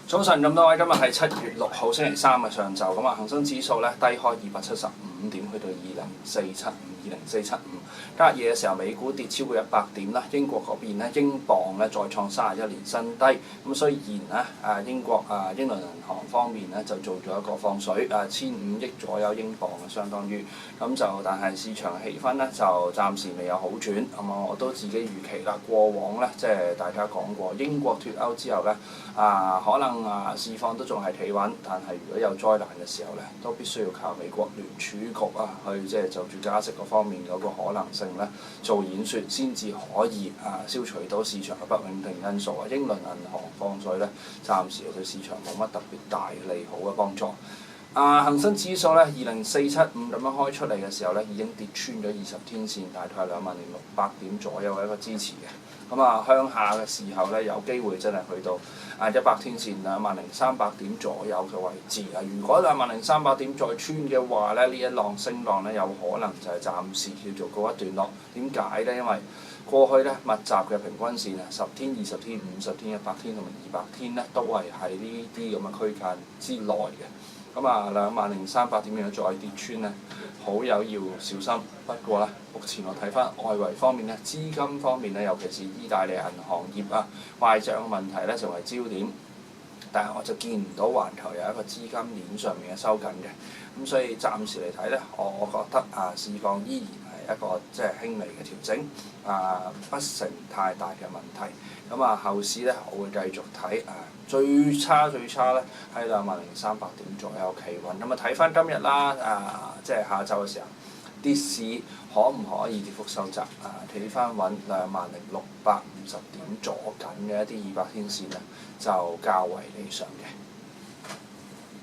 早晨咁多位，今日係7月6號星期三嘅上晝，咁啊恒生指數咧低開275點，去到2047520475。隔夜嘅時候，美股跌超過100點啦。英國嗰邊咧，英鎊咧再創31年新低。咁雖然咧英倫銀行方面咧就做咗一個放水，1500億左右英鎊嘅，相當於咁就，但係市場氣氛咧就暫時未有好轉。咁我都自己預期啦，過往咧即係大家講過，英國脫歐之後咧可能市況都仲係企穩，但係如果有災難嘅時候咧，都必須要靠美國聯儲局去即係就住加息嗰方面嗰個可能性咧做演説，先至可以消除到市場嘅不穩定因素啊。英倫銀行放水咧，暫時對市場冇乜特別大利好嘅幫助。恒生指數咧20475咁樣開出嚟嘅時候咧，已經跌穿咗20天線，大概係20600點左右嘅一個支持嘅。咁向下嘅時候咧，有機會真係去到100天線20300點左右嘅位置啊！如果20300點再穿嘅話咧，呢一浪升浪咧有可能就係暫時叫做告一段落。點解咧？因為過去咧密集嘅平均線10天、20天、50天、100天同埋200天咧，都係喺呢啲咁嘅區間之內嘅。咁20300點樣再跌穿咧，好友要小心。不過咧，目前我睇翻外圍方面咧，資金方面咧，尤其是意大利銀行業壞帳嘅問題咧，成為焦點。但係我就見唔到環球有一個資金鏈上面嘅收緊嘅，咁所以暫時嚟睇咧，我覺得市況依然係一個即係輕微嘅調整，不成太大嘅問題。咁後市咧，我會繼續睇最差咧喺20300點左右企穩。咁睇翻今日啦，即係下晝嘅時候，跌市可唔可以跌幅收窄？企翻穩20650點左緊嘅一啲200天線咧，就較為理想嘅。